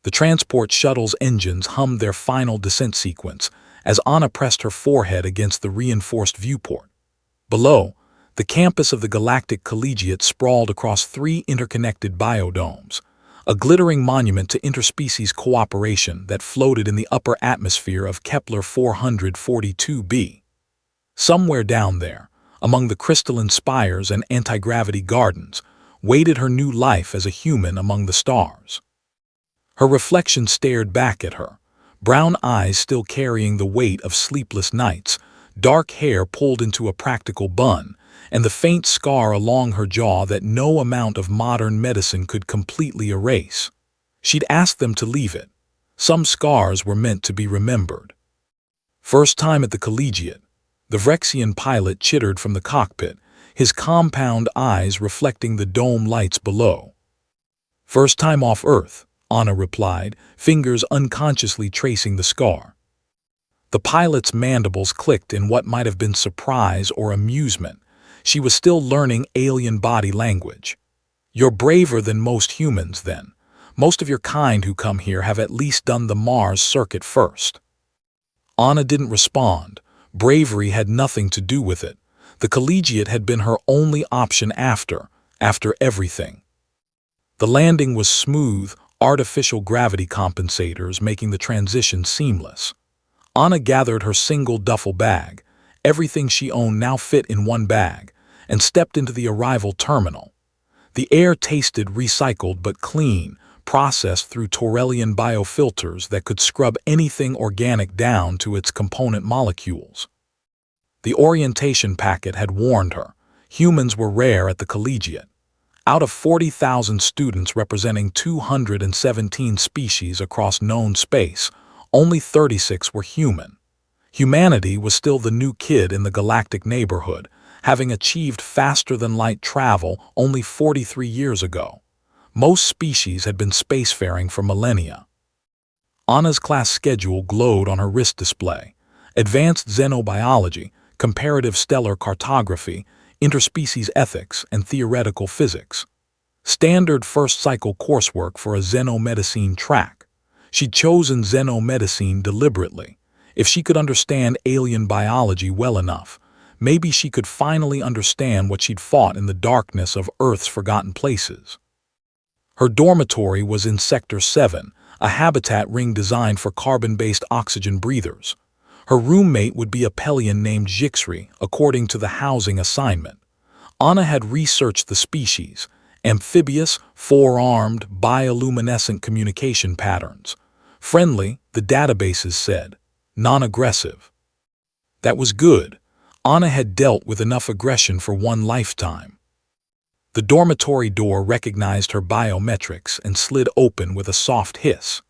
The transport shuttle's engines hummed their final descent sequence as Anna pressed her forehead against the reinforced viewport. Below, the campus of the Galactic Collegiate sprawled across three interconnected biodomes, a glittering monument to interspecies cooperation that floated in the upper atmosphere of Kepler 442b. Somewhere down there, among the crystalline spires and anti-gravity gardens, waited her new life as a human among the stars. Her reflection stared back at her, brown eyes still carrying the weight of sleepless nights, dark hair pulled into a practical bun, and the faint scar along her jaw that no amount of modern medicine could completely erase. She'd asked them to leave it. Some scars were meant to be remembered. First time at the Collegiate, the Vrexian pilot chittered from the cockpit, his compound eyes reflecting the dome lights below. First time off Earth, Anna replied, fingers unconsciously tracing the scar. The pilot's mandibles clicked in what might have been surprise or amusement. She was still learning alien body language. You're braver than most humans, then. Most of your kind who come here have at least done the Mars circuit first. Anna didn't respond. Bravery had nothing to do with it. The Collegiate had been her only option after everything. The landing was smooth, artificial gravity compensators making the transition seamless. Anna gathered her single duffel bag, everything she owned now fit in one bag, and stepped into the arrival terminal. The air tasted recycled but clean, processed through Torellian biofilters that could scrub anything organic down to its component molecules. The orientation packet had warned her. Humans were rare at the Collegiate. Out of 40,000 students representing 217 species across known space, only 36 were human. Humanity was still the new kid in the galactic neighborhood, having achieved faster-than-light travel only 43 years ago. Most species had been spacefaring for millennia. Anna's class schedule glowed on her wrist display. Advanced xenobiology, comparative stellar cartography, interspecies ethics, and theoretical physics. Standard first-cycle coursework for a xenomedicine track. She'd chosen xenomedicine deliberately. If she could understand alien biology well enough, maybe she could finally understand what she'd fought in the darkness of Earth's forgotten places. Her dormitory was in Sector 7, a habitat ring designed for carbon-based oxygen breathers. Her roommate would be a Pelian named Jixri, according to the housing assignment. Anna had researched the species, amphibious, four-armed, bioluminescent communication patterns. Friendly, the databases said. Non-aggressive. That was good. Anna had dealt with enough aggression for one lifetime. The dormitory door recognized her biometrics and slid open with a soft hiss.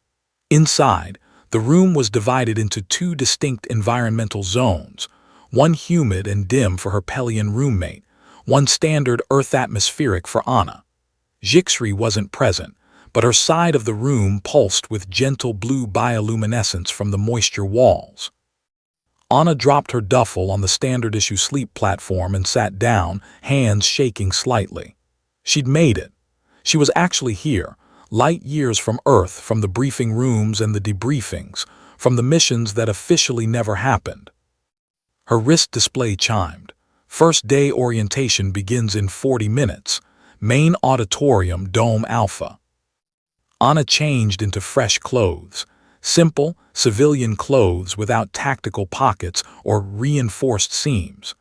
Inside, the room was divided into two distinct environmental zones, one humid and dim for her Pelian roommate, one standard Earth atmospheric for Anna. Jixri wasn't present, but her side of the room pulsed with gentle blue bioluminescence from the moisture walls. Anna dropped her duffel on the standard-issue sleep platform and sat down, hands shaking slightly. She'd made it. She was actually here, light years from Earth, from the briefing rooms and the debriefings, from the missions that officially never happened. Her wrist display chimed. First day orientation begins in 40 minutes. Main auditorium, Dome Alpha. Anna changed into fresh clothes. Simple, civilian clothes without tactical pockets or reinforced seams.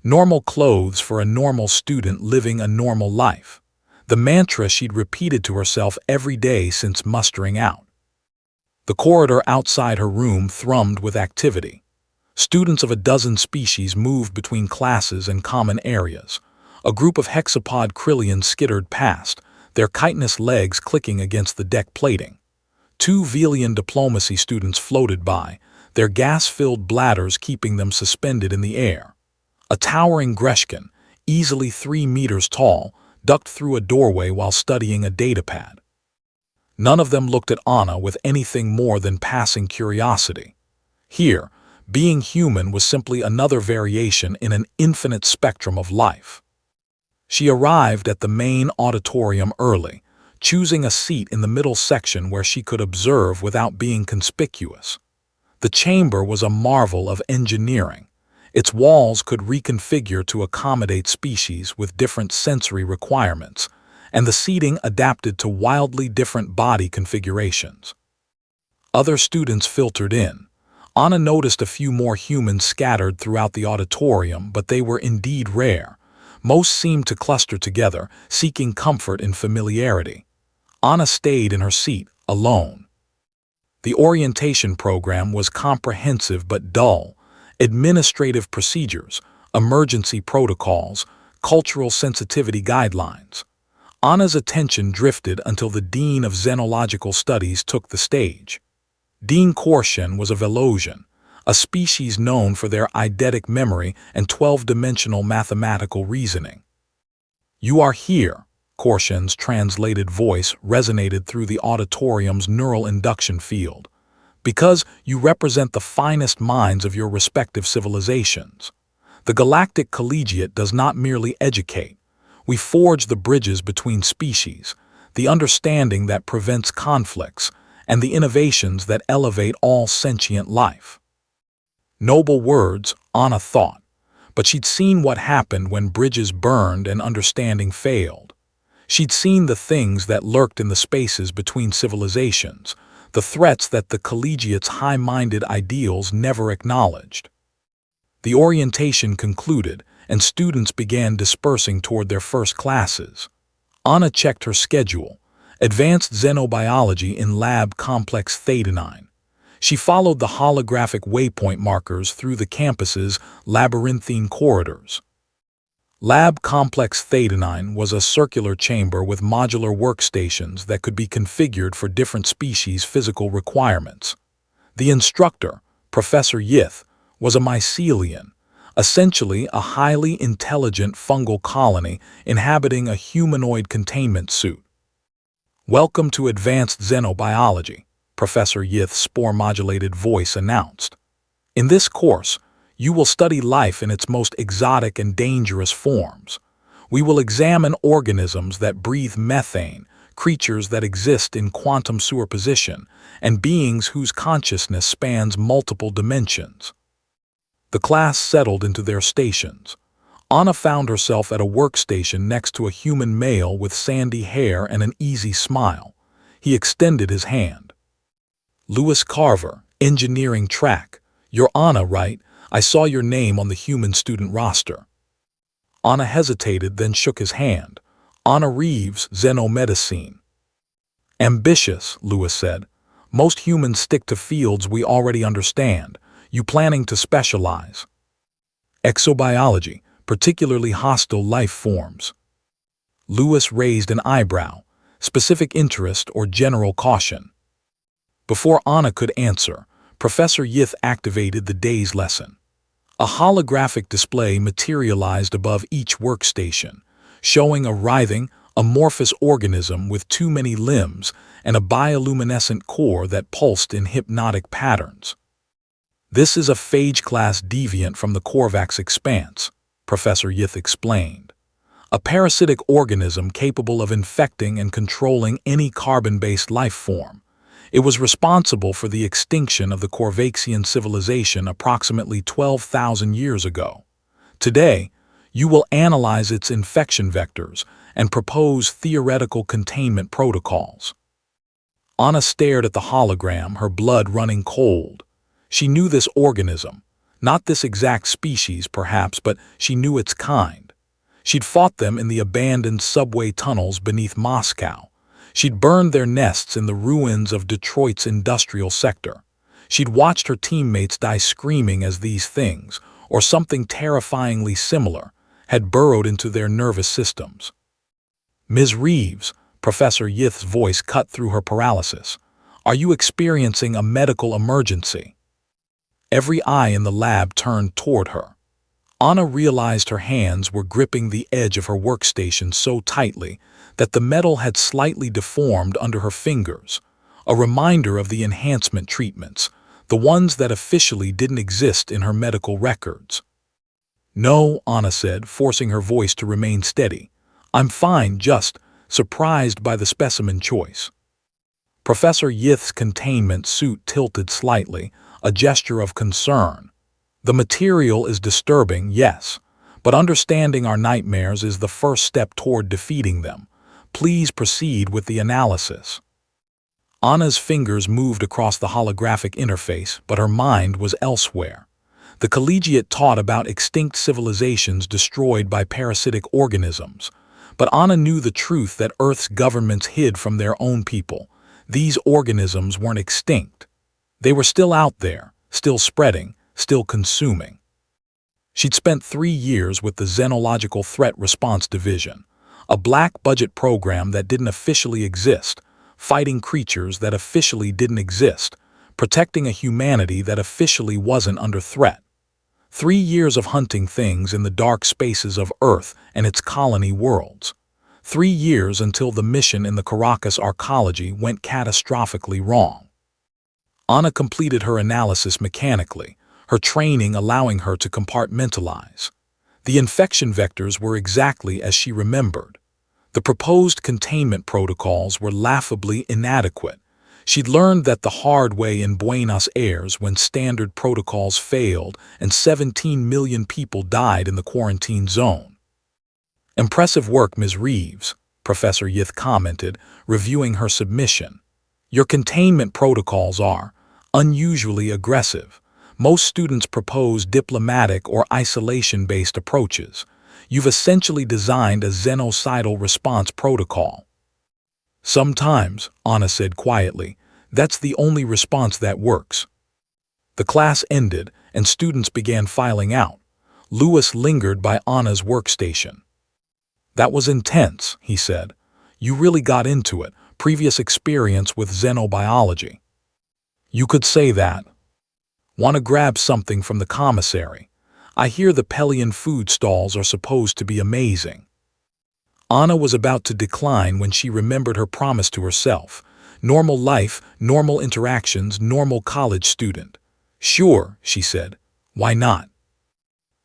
Normal clothes for a normal student living a normal life. The mantra she'd repeated to herself every day since mustering out. The corridor outside her room thrummed with activity. Students of a dozen species moved between classes and common areas. A group of hexapod Krillians skittered past, their chitinous legs clicking against the deck plating. Two Velian diplomacy students floated by, their gas-filled bladders keeping them suspended in the air. A towering Greshkin, easily 3 meters tall, ducked through a doorway while studying a datapad. None of them looked at Anna with anything more than passing curiosity. Here, being human was simply another variation in an infinite spectrum of life. She arrived at the main auditorium early, choosing a seat in the middle section where she could observe without being conspicuous. The chamber was a marvel of engineering. Its walls could reconfigure to accommodate species with different sensory requirements, and the seating adapted to wildly different body configurations. Other students filtered in. Anna noticed a few more humans scattered throughout the auditorium, but they were indeed rare. Most seemed to cluster together, seeking comfort in familiarity. Anna stayed in her seat, alone. The orientation program was comprehensive but dull. Administrative procedures, emergency protocols, cultural sensitivity guidelines. Anna's attention drifted until the Dean of Xenological Studies took the stage. Dean Korshen was a Velosian, a species known for their eidetic memory and 12-dimensional mathematical reasoning. "You are here," Korshen's translated voice resonated through the auditorium's neural induction field, "because you represent the finest minds of your respective civilizations. The Galactic Collegiate does not merely educate. We forge the bridges between species, the understanding that prevents conflicts, and the innovations that elevate all sentient life." Noble words, Anna thought, but she'd seen what happened when bridges burned and understanding failed. She'd seen the things that lurked in the spaces between civilizations, the threats that the Collegiate's high-minded ideals never acknowledged. The orientation concluded, and students began dispersing toward their first classes. Anna checked her schedule. Advanced Xenobiology in Lab Complex Theta-9. She followed the holographic waypoint markers through the campus's labyrinthine corridors. Lab Complex Theta-9 was a circular chamber with modular workstations that could be configured for different species' physical requirements. The instructor, Professor Yith, was a mycelian, essentially a highly intelligent fungal colony inhabiting a humanoid containment suit. "Welcome to Advanced Xenobiology," Professor Yith's spore-modulated voice announced. "In this course, you will study life in its most exotic and dangerous forms. We will examine organisms that breathe methane, creatures that exist in quantum superposition, and beings whose consciousness spans multiple dimensions." The class settled into their stations. Anna found herself at a workstation next to a human male with sandy hair and an easy smile. He extended his hand. "Lewis Carver, engineering track. You're Anna, right? I saw your name on the human student roster." Anna hesitated, then shook his hand. "Anna Reeves, Xenomedicine." "Ambitious," Lewis said. "Most humans stick to fields we already understand. You planning to specialize?" "Exobiology, particularly hostile life forms." Lewis raised an eyebrow. "Specific interest or general caution?" Before Anna could answer, Professor Yith activated the day's lesson. A holographic display materialized above each workstation, showing a writhing, amorphous organism with too many limbs and a bioluminescent core that pulsed in hypnotic patterns. "This is a phage-class deviant from the Korvax expanse," Professor Yith explained. "A parasitic organism capable of infecting and controlling any carbon-based life form. It was responsible for the extinction of the Korvaxian civilization approximately 12,000 years ago. Today, you will analyze its infection vectors and propose theoretical containment protocols." Anna stared at the hologram, her blood running cold. She knew this organism, not this exact species perhaps, but she knew its kind. She'd fought them in the abandoned subway tunnels beneath Moscow. She'd burned their nests in the ruins of Detroit's industrial sector. She'd watched her teammates die screaming as these things, or something terrifyingly similar, had burrowed into their nervous systems. "Ms. Reeves," Professor Yith's voice cut through her paralysis, "are you experiencing a medical emergency?" Every eye in the lab turned toward her. Anna realized her hands were gripping the edge of her workstation so tightly that the metal had slightly deformed under her fingers, a reminder of the enhancement treatments, the ones that officially didn't exist in her medical records. "No," Anna said, forcing her voice to remain steady. "I'm fine, just surprised by the specimen choice. Professor Yith's containment suit tilted slightly, a gesture of concern. The material is disturbing, yes, but understanding our nightmares is the first step toward defeating them. Please proceed with the analysis. Anna's fingers moved across the holographic interface, but her mind was elsewhere. The collegiate taught about extinct civilizations destroyed by parasitic organisms. But Anna knew the truth that Earth's governments hid from their own people. These organisms weren't extinct. They were still out there, still spreading, still consuming. She'd spent 3 years with the Xenological Threat Response Division, a black-budget program that didn't officially exist, fighting creatures that officially didn't exist, protecting a humanity that officially wasn't under threat. 3 years of hunting things in the dark spaces of Earth and its colony worlds. 3 years until the mission in the Caracas arcology went catastrophically wrong. Anna completed her analysis mechanically, her training allowing her to compartmentalize. The infection vectors were exactly as she remembered. The proposed containment protocols were laughably inadequate. She'd learned that the hard way in Buenos Aires when standard protocols failed and 17 million people died in the quarantine zone. "Impressive work, Ms. Reeves," Professor Yith commented, reviewing her submission. "Your containment protocols are unusually aggressive. Most students propose diplomatic or isolation-based approaches. You've essentially designed a xenocidal response protocol." "Sometimes," Anna said quietly, "that's the only response that works." The class ended, and students began filing out. Lewis lingered by Anna's workstation. "That was intense," he said. "You really got into it, previous experience with xenobiology." "You could say that." "Want to grab something from the commissary? I hear the Pelian food stalls are supposed to be amazing." Anna was about to decline when she remembered her promise to herself. Normal life, normal interactions, normal college student. "Sure," she said. "Why not?"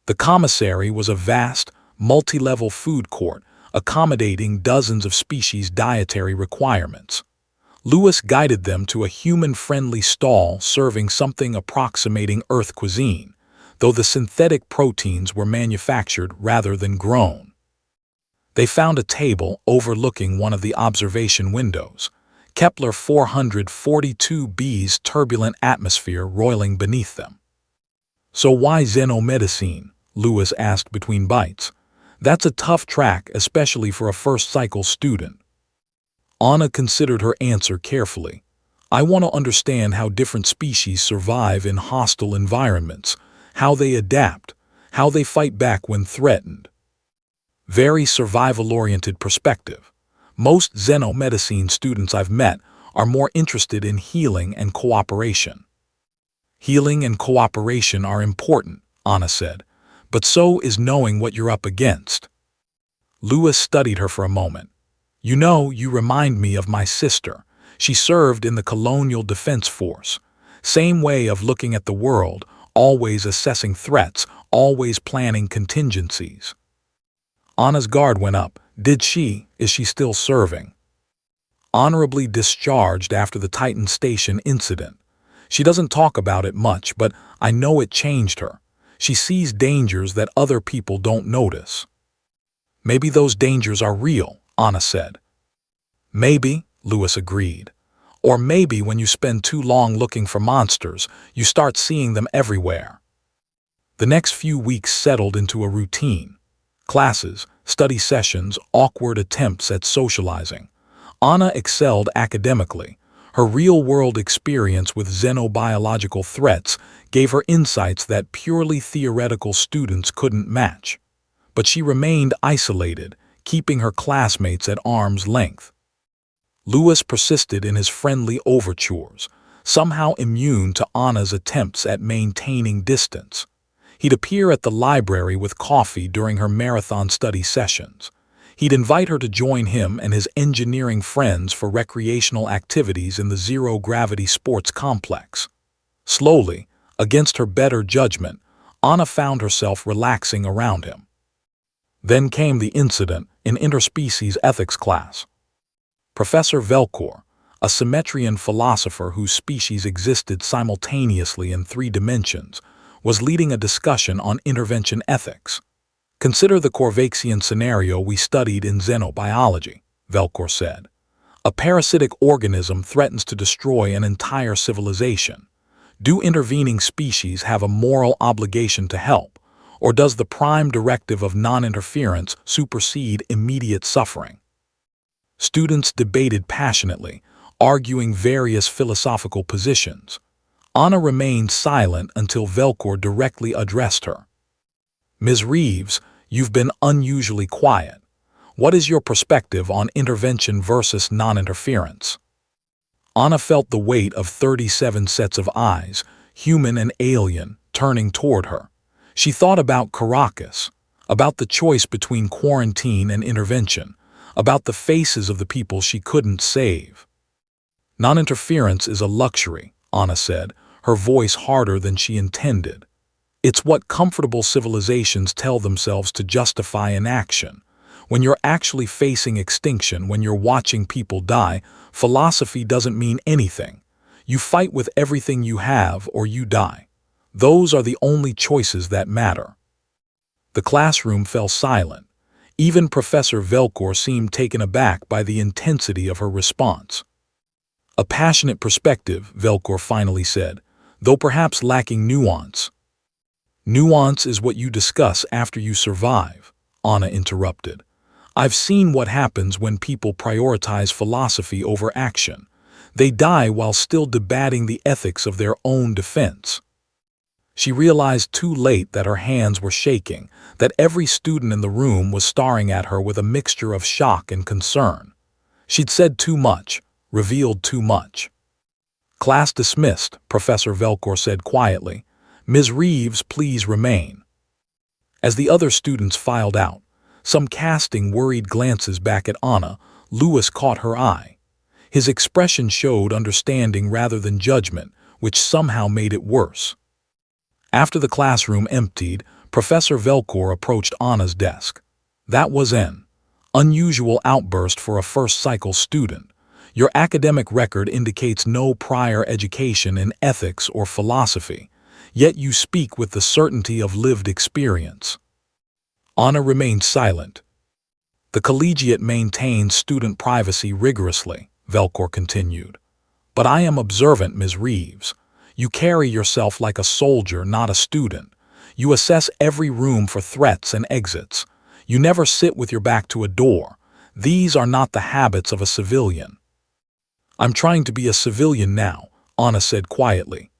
The commissary was a vast, multi-level food court, accommodating dozens of species' dietary requirements. Lewis guided them to a human-friendly stall serving something approximating Earth cuisine, though the synthetic proteins were manufactured rather than grown. They found a table overlooking one of the observation windows, Kepler 442b's turbulent atmosphere roiling beneath them. "So why xenomedicine?" Lewis asked between bites. "That's a tough track, especially for a first-cycle student." Anna considered her answer carefully. "I want to understand how different species survive in hostile environments, how they adapt, how they fight back when threatened." Very survival-oriented perspective. Most xenomedicine students I've met are more interested in healing and cooperation. "Healing and cooperation are important," Anna said, "but so is knowing what you're up against." Lewis studied her for a moment. "You know, you remind me of my sister. She served in the Colonial Defense Force. Same way of looking at the world, always assessing threats, always planning contingencies." Anna's guard went up. Is she still serving?" "Honorably discharged after the Titan Station incident. She doesn't talk about it much, but I know it changed her. She sees dangers that other people don't notice." "Maybe those dangers are real," Anna said. "Maybe," Lewis agreed. "Or maybe when you spend too long looking for monsters, you start seeing them everywhere." The next few weeks settled into a routine. Classes, study sessions, awkward attempts at socializing. Anna excelled academically. Her real-world experience with xenobiological threats gave her insights that purely theoretical students couldn't match. But she remained isolated, keeping her classmates at arm's length. Lewis persisted in his friendly overtures, somehow immune to Anna's attempts at maintaining distance. He'd appear at the library with coffee during her marathon study sessions. He'd invite her to join him and his engineering friends for recreational activities in the zero-gravity sports complex. Slowly, against her better judgment, Anna found herself relaxing around him. Then came the incident in interspecies ethics class. Professor Velkor, a Symmetrian philosopher whose species existed simultaneously in 3 dimensions, was leading a discussion on intervention ethics. Consider the Corvaxian scenario we studied in xenobiology, Velkor said. A parasitic organism threatens to destroy an entire civilization. Do intervening species have a moral obligation to help, or does the prime directive of non-interference supersede immediate suffering? Students debated passionately, arguing various philosophical positions. Anna remained silent until Velkor directly addressed her. Ms. Reeves, you've been unusually quiet. What is your perspective on intervention versus non-interference? Anna felt the weight of 37 sets of eyes, human and alien, turning toward her. She thought about Caracas, about the choice between quarantine and intervention, about the faces of the people she couldn't save. Non-interference is a luxury, Anna said, her voice harder than she intended. It's what comfortable civilizations tell themselves to justify inaction. When you're actually facing extinction, when you're watching people die, philosophy doesn't mean anything. You fight with everything you have or you die. Those are the only choices that matter. The classroom fell silent. Even Professor Velkor seemed taken aback by the intensity of her response. A passionate perspective, Velkor finally said, though perhaps lacking nuance. Nuance is what you discuss after you survive, Anna interrupted. I've seen what happens when people prioritize philosophy over action. They die while still debating the ethics of their own defense. She realized too late that her hands were shaking, that every student in the room was staring at her with a mixture of shock and concern. She'd said too much, revealed too much. Class dismissed, Professor Velkor said quietly. Ms. Reeves, please remain. As the other students filed out, some casting worried glances back at Anna, Lewis caught her eye. His expression showed understanding rather than judgment, which somehow made it worse. After the classroom emptied, Professor Velkor approached Anna's desk. That was an unusual outburst for a first-cycle student. Your academic record indicates no prior education in ethics or philosophy, yet you speak with the certainty of lived experience. Anna remained silent. The collegiate maintains student privacy rigorously, Velkor continued. But I am observant, Ms. Reeves. You carry yourself like a soldier, not a student. You assess every room for threats and exits. You never sit with your back to a door. These are not the habits of a civilian. I'm trying to be a civilian now, Anna said quietly.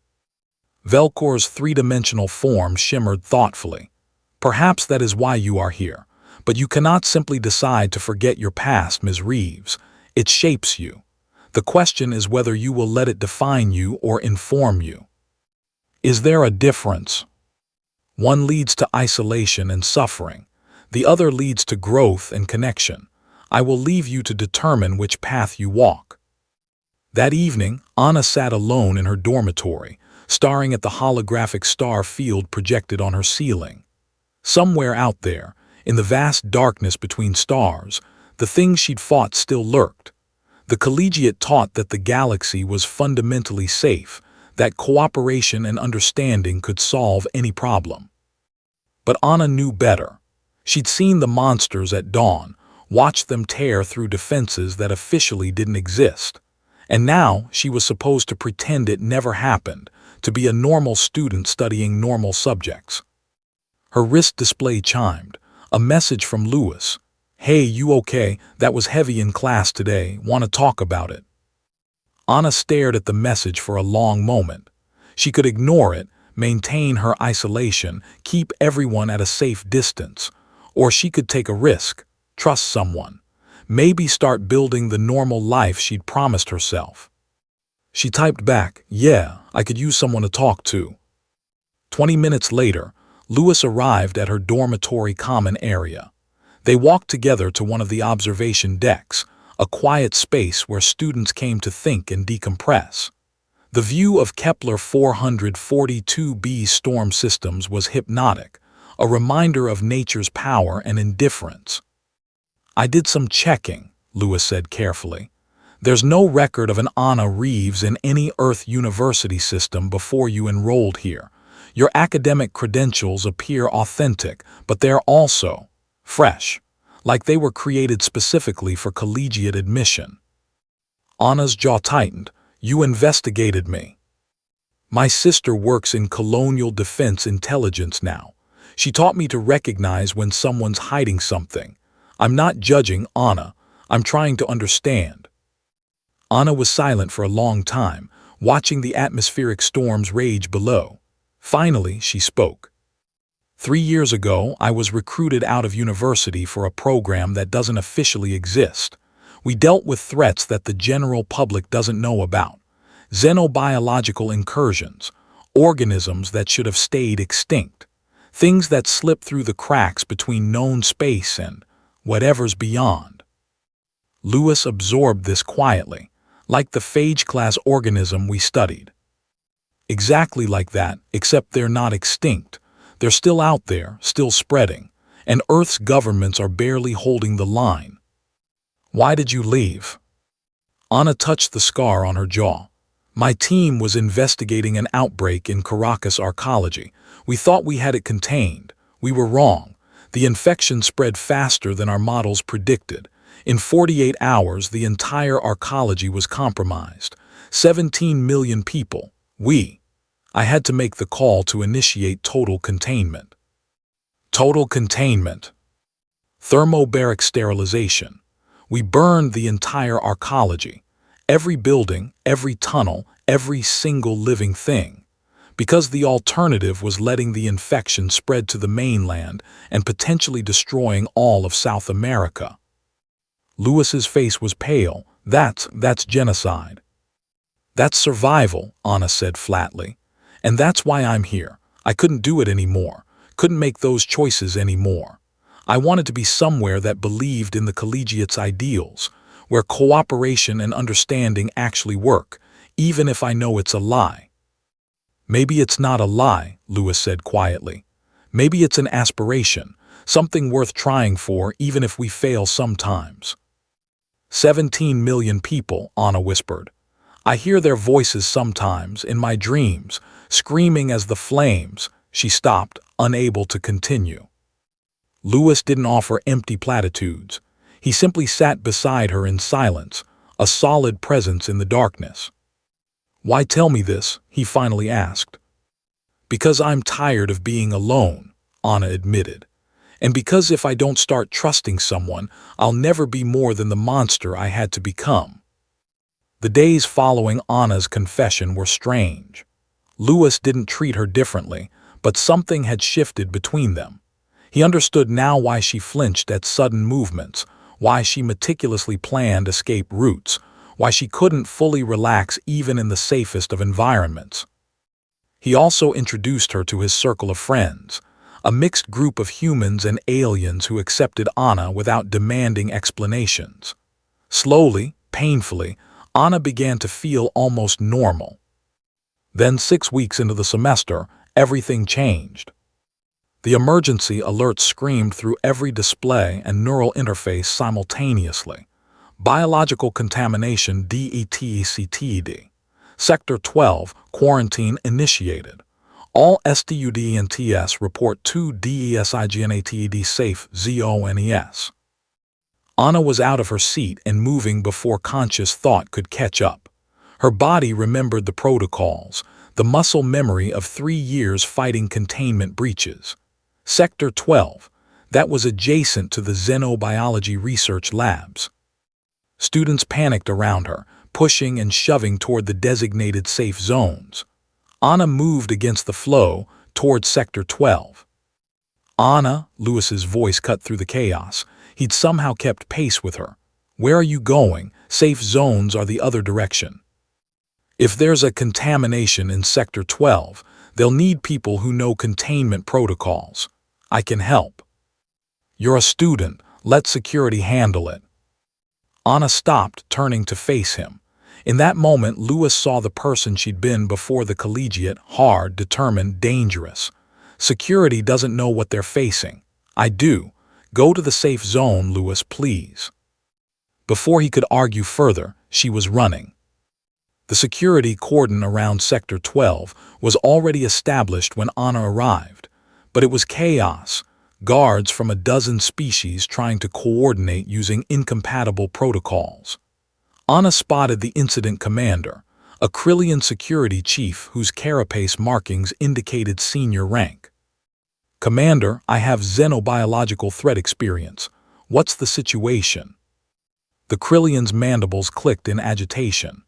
Velkor's 3-dimensional form shimmered thoughtfully. Perhaps that is why you are here, but you cannot simply decide to forget your past, Ms. Reeves. It shapes you. The question is whether you will let it define you or inform you. Is there a difference? One leads to isolation and suffering. The other leads to growth and connection. I will leave you to determine which path you walk. That evening, Anna sat alone in her dormitory, staring at the holographic star field projected on her ceiling. Somewhere out there, in the vast darkness between stars, the things she'd fought still lurked. The collegiate taught that the galaxy was fundamentally safe, that cooperation and understanding could solve any problem. But Anna knew better. She'd seen the monsters at dawn, watched them tear through defenses that officially didn't exist. And now she was supposed to pretend it never happened, to be a normal student studying normal subjects. Her wrist display chimed, a message from Lewis. Hey, you okay? That was heavy in class today. Want to talk about it? Anna stared at the message for a long moment. She could ignore it, maintain her isolation, keep everyone at a safe distance. Or she could take a risk, trust someone. Maybe start building the normal life she'd promised herself. She typed back, yeah, I could use someone to talk to. 20 minutes later, Lewis arrived at her dormitory common area. They walked together to one of the observation decks, a quiet space where students came to think and decompress. The view of Kepler 442b's storm systems was hypnotic, a reminder of nature's power and indifference. I did some checking, Lewis said carefully. There's no record of an Anna Reeves in any Earth university system before you enrolled here. Your academic credentials appear authentic, but they're also fresh, like they were created specifically for collegiate admission. Anna's jaw tightened. You investigated me. My sister works in colonial defense intelligence now. She taught me to recognize when someone's hiding something. I'm not judging Anna. I'm trying to understand. Anna was silent for a long time, watching the atmospheric storms rage below. Finally, she spoke. 3 years ago, I was recruited out of university for a program that doesn't officially exist. We dealt with threats that the general public doesn't know about. Xenobiological incursions, organisms that should have stayed extinct, things that slip through the cracks between known space and whatever's beyond. Lewis absorbed this quietly, like the phage-class organism we studied. Exactly like that, except they're not extinct. They're still out there, still spreading, and Earth's governments are barely holding the line. Why did you leave? Anna touched the scar on her jaw. My team was investigating an outbreak in Caracas arcology. We thought we had it contained. We were wrong. The infection spread faster than our models predicted. In 48 hours, the entire arcology was compromised. 17 million people. I had to make the call to initiate total containment. Total containment. Thermobaric sterilization. We burned the entire arcology. Every building, every tunnel, every single living thing. Because the alternative was letting the infection spread to the mainland and potentially destroying all of South America. Lewis's face was pale. That's genocide. That's survival, Anna said flatly. And that's why I'm here. I couldn't do it anymore. Couldn't make those choices anymore. I wanted to be somewhere that believed in the collegiate's ideals, where cooperation and understanding actually work, even if I know it's a lie. Maybe it's not a lie, Lewis said quietly. Maybe it's an aspiration, something worth trying for even if we fail sometimes. 17 million people, Anna whispered. I hear their voices sometimes, in my dreams, screaming as the flames. She stopped, unable to continue. Lewis didn't offer empty platitudes. He simply sat beside her in silence, a solid presence in the darkness. Why tell me this? He finally asked. Because I'm tired of being alone, Anna admitted. And because if I don't start trusting someone, I'll never be more than the monster I had to become. The days following Anna's confession were strange. Lewis didn't treat her differently, but something had shifted between them. He understood now why she flinched at sudden movements, why she meticulously planned escape routes, why she couldn't fully relax even in the safest of environments. He also introduced her to his circle of friends, a mixed group of humans and aliens who accepted Anna without demanding explanations. Slowly, painfully, Anna began to feel almost normal. Then 6 weeks into the semester, everything changed. The emergency alert screamed through every display and neural interface simultaneously. Biological contamination DETECTD. Sector 12, quarantine initiated. All STUDNTS report 2 DESIGNATED safe ZONES. Anna was out of her seat and moving before conscious thought could catch up. Her body remembered the protocols, the muscle memory of 3 years fighting containment breaches. Sector 12, that was adjacent to the xenobiology research labs. Students panicked around her, pushing and shoving toward the designated safe zones. Anna moved against the flow toward Sector 12. Anna, Lewis's voice cut through the chaos. He'd somehow kept pace with her. Where are you going? Safe zones are the other direction. If there's a contamination in Sector 12, they'll need people who know containment protocols. I can help. You're a student. Let security handle it. Anna stopped, turning to face him. In that moment, Lewis saw the person she'd been before the collegiate, hard, determined, dangerous. Security doesn't know what they're facing. I do. Go to the safe zone, Lewis, please. Before he could argue further, she was running. The security cordon around Sector 12 was already established when Anna arrived, but it was chaos, guards from a dozen species trying to coordinate using incompatible protocols. Anna spotted the incident commander, a Krillian security chief whose carapace markings indicated senior rank. "Commander, I have xenobiological threat experience. What's the situation?" The Krillian's mandibles clicked in agitation.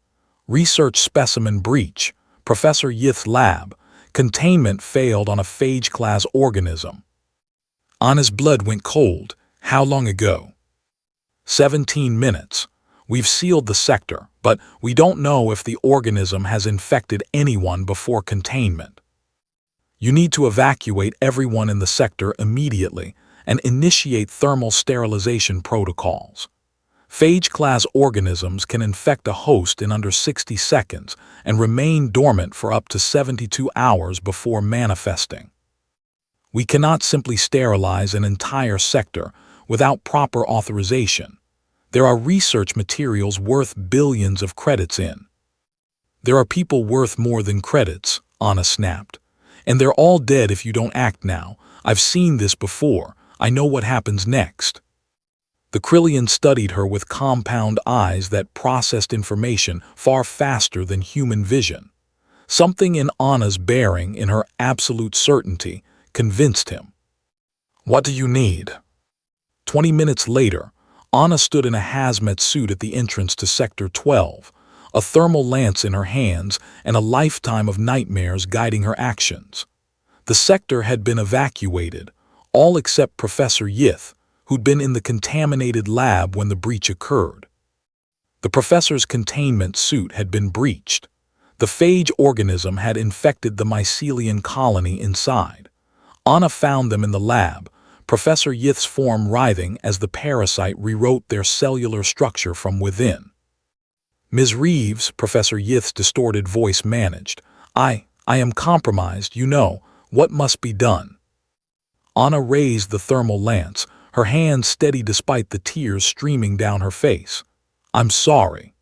"Research specimen breach, Professor Yith's lab. Containment failed on a phage-class organism." Anna's blood went cold. "How long ago?" 17 minutes. "We've sealed the sector, but we don't know if the organism has infected anyone before containment. You need to evacuate everyone in the sector immediately and initiate thermal sterilization protocols. Phage-class organisms can infect a host in under 60 seconds and remain dormant for up to 72 hours before manifesting. We cannot simply sterilize an entire sector without proper authorization. There are research materials worth billions of credits in." "There are people worth more than credits," Anna snapped. "And they're all dead if you don't act now. I've seen this before. I know what happens next." The Krillian studied her with compound eyes that processed information far faster than human vision. Something in Anna's bearing, in her absolute certainty, convinced him. "What do you need?" 20 minutes later, Anna stood in a hazmat suit at the entrance to Sector 12, a thermal lance in her hands and a lifetime of nightmares guiding her actions. The sector had been evacuated, all except Professor Yith, who'd been in the contaminated lab when the breach occurred. The professor's containment suit had been breached. The phage organism had infected the mycelium colony inside. Anna found them in the lab, Professor Yith's form writhing as the parasite rewrote their cellular structure from within. "Ms. Reeves," Professor Yith's distorted voice managed, I am compromised, you know. What must be done?" Anna raised the thermal lance, her hand steady despite the tears streaming down her face. "I'm sorry."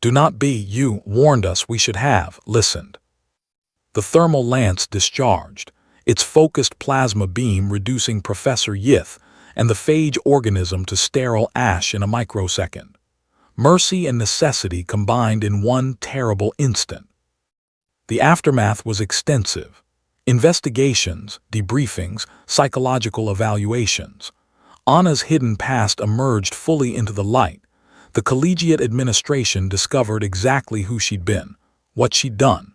"Do not be. You warned us. We should have listened." The thermal lance discharged, its focused plasma beam reducing Professor Yith and the phage organism to sterile ash in a microsecond. Mercy and necessity combined in one terrible instant. The aftermath was extensive. Investigations, debriefings, psychological evaluations. Anna's hidden past emerged fully into the light. The collegiate administration discovered exactly who she'd been, what she'd done.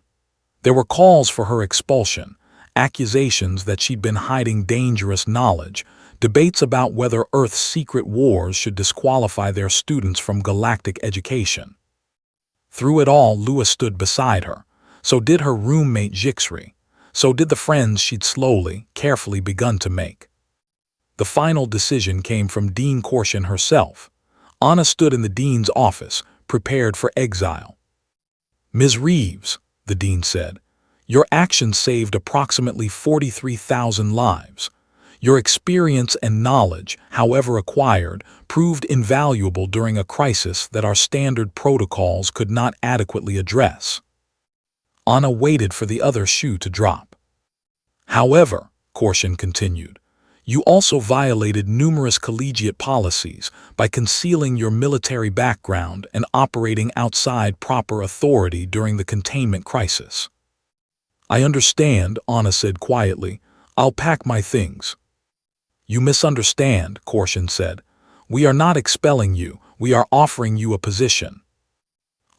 There were calls for her expulsion, accusations that she'd been hiding dangerous knowledge, debates about whether Earth's secret wars should disqualify their students from galactic education. Through it all, Lua stood beside her. So did her roommate Jixri. So did the friends she'd slowly, carefully begun to make. The final decision came from Dean Korshin herself. Anna stood in the dean's office, prepared for exile. "Ms. Reeves," the dean said, "your actions saved approximately 43,000 lives. Your experience and knowledge, however acquired, proved invaluable during a crisis that our standard protocols could not adequately address." Anna waited for the other shoe to drop. "However," Korshin continued, "you also violated numerous collegiate policies by concealing your military background and operating outside proper authority during the containment crisis." "I understand," Anna said quietly. "I'll pack my things." "You misunderstand," Korshin said. "We are not expelling you. We are offering you a position."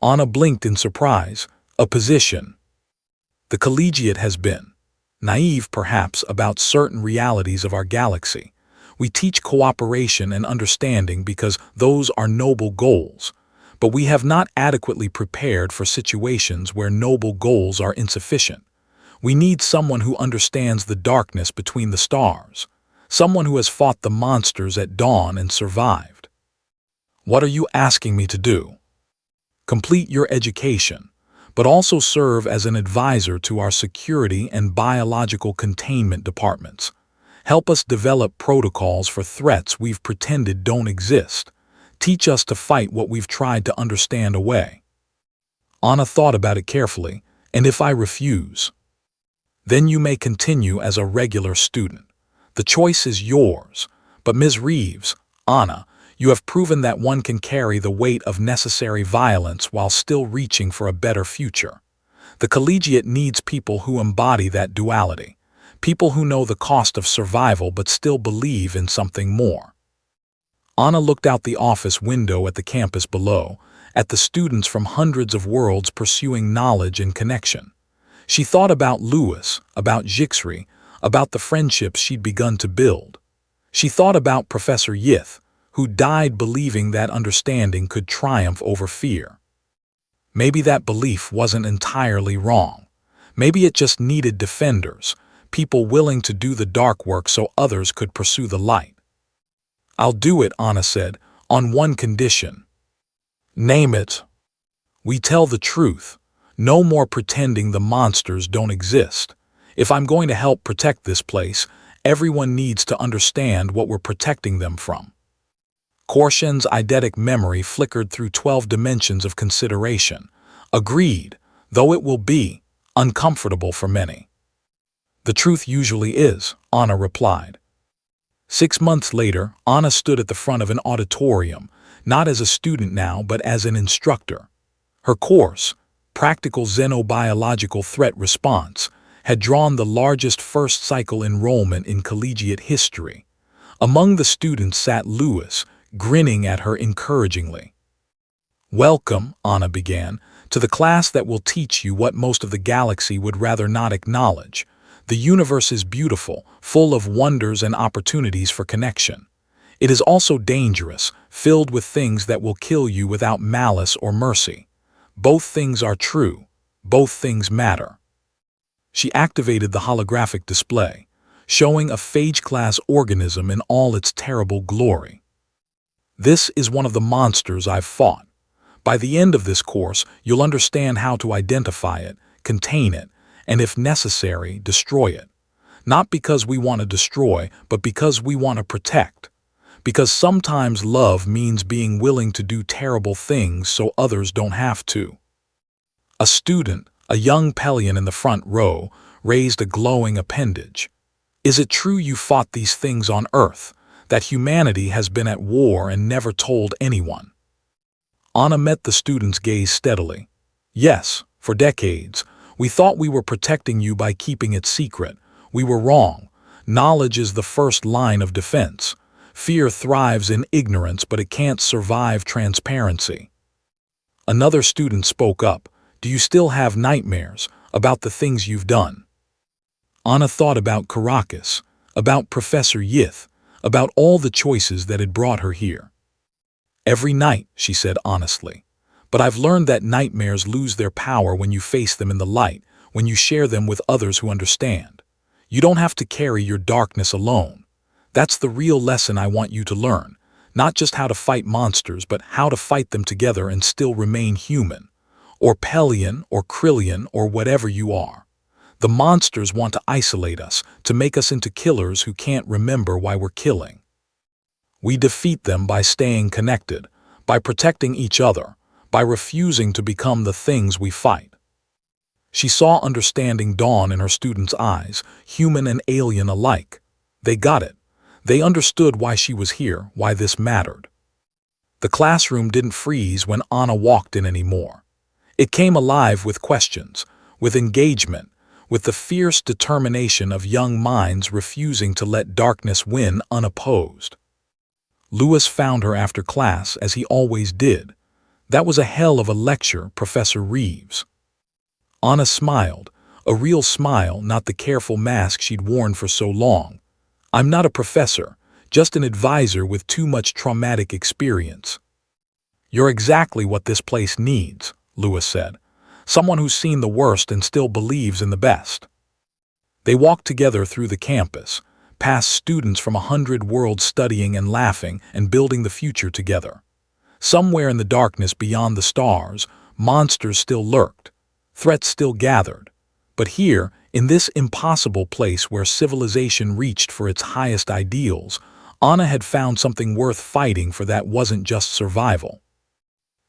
Anna blinked in surprise. "A position?" "The collegiate has been naive, perhaps, about certain realities of our galaxy. We teach cooperation and understanding because those are noble goals. But we have not adequately prepared for situations where noble goals are insufficient. We need someone who understands the darkness between the stars, someone who has fought the monsters at dawn and survived." "What are you asking me to do?" "Complete your education, but also serve as an advisor to our security and biological containment departments. Help us develop protocols for threats we've pretended don't exist. Teach us to fight what we've tried to understand away. Anna thought about it carefully. And if I refuse? Then you may continue as a regular student. The choice is yours. But Ms. Reeves, Anna, you have proven that one can carry the weight of necessary violence while still reaching for a better future. The collegiate needs people who embody that duality. People who know the cost of survival but still believe in something more. Anna looked out the office window at the campus below, at the students from hundreds of worlds pursuing knowledge and connection. She thought about Lewis, about Jixri, about the friendships she'd begun to build. She thought about Professor Yith, who died believing that understanding could triumph over fear. Maybe that belief wasn't entirely wrong. Maybe it just needed defenders, people willing to do the dark work so others could pursue the light. I'll do it, Anna said, on one condition. Name it. We tell the truth. No more pretending the monsters don't exist. If I'm going to help protect this place, everyone needs to understand what we're protecting them from. Korshen's eidetic memory flickered through 12 dimensions of consideration. Agreed, though it will be uncomfortable for many. The truth usually is, Anna replied. 6 months later, Anna stood at the front of an auditorium, not as a student now, but as an instructor. Her course, Practical Xenobiological Threat Response, had drawn the largest first-cycle enrollment in collegiate history. Among the students sat Lewis, grinning at her encouragingly. Welcome, Anna began, to the class that will teach you what most of the galaxy would rather not acknowledge. The universe is beautiful, full of wonders and opportunities for connection. It is also dangerous, filled with things that will kill you without malice or mercy. Both things are true. Both things matter. She activated the holographic display, showing a phage-class organism in all its terrible glory. This is one of the monsters I've fought. By the end of this course, you'll understand how to identify it, contain it, and if necessary, destroy it. Not because we want to destroy, but because we want to protect. Because sometimes love means being willing to do terrible things so others don't have to. A student, a young Pelion in the front row, raised a glowing appendage. Is it true you fought these things on Earth, that humanity has been at war and never told anyone? Anna met the student's gaze steadily. Yes, for decades. We thought we were protecting you by keeping it secret. We were wrong. Knowledge is the first line of defense. Fear thrives in ignorance, but it can't survive transparency. Another student spoke up. Do you still have nightmares about the things you've done? Anna thought about Caracas, about Professor Yith, about all the choices that had brought her here. Every night, she said honestly. But I've learned that nightmares lose their power when you face them in the light, when you share them with others who understand. You don't have to carry your darkness alone. That's the real lesson I want you to learn. Not just how to fight monsters, but how to fight them together and still remain human. Or Pelion, or Krillian, or whatever you are. The monsters want to isolate us, to make us into killers who can't remember why we're killing. We defeat them by staying connected, by protecting each other, by refusing to become the things we fight. She saw understanding dawn in her students' eyes, human and alien alike. They got it. They understood why she was here, why this mattered. The classroom didn't freeze when Anna walked in anymore. It came alive with questions, with engagement, with the fierce determination of young minds refusing to let darkness win unopposed. Lewis found her after class, as he always did. That was a hell of a lecture, Professor Reeves. Anna smiled, a real smile, not the careful mask she'd worn for so long. I'm not a professor, just an advisor with too much traumatic experience. You're exactly what this place needs, Lewis said. Someone who's seen the worst and still believes in the best. They walked together through the campus, past students from 100 worlds studying and laughing and building the future together. Somewhere in the darkness beyond the stars, monsters still lurked, threats still gathered. But here, in this impossible place where civilization reached for its highest ideals, Anna had found something worth fighting for that wasn't just survival.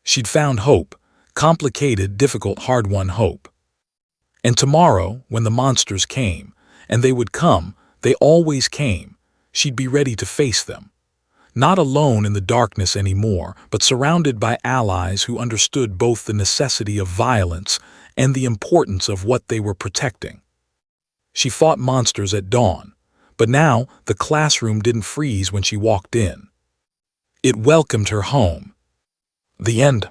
She'd found hope, complicated, difficult, hard-won hope. And tomorrow, when the monsters came, and they would come, they always came, she'd be ready to face them. Not alone in the darkness anymore, but surrounded by allies who understood both the necessity of violence and the importance of what they were protecting. She fought monsters at dawn, but now the classroom didn't freeze when she walked in. It welcomed her home. The end.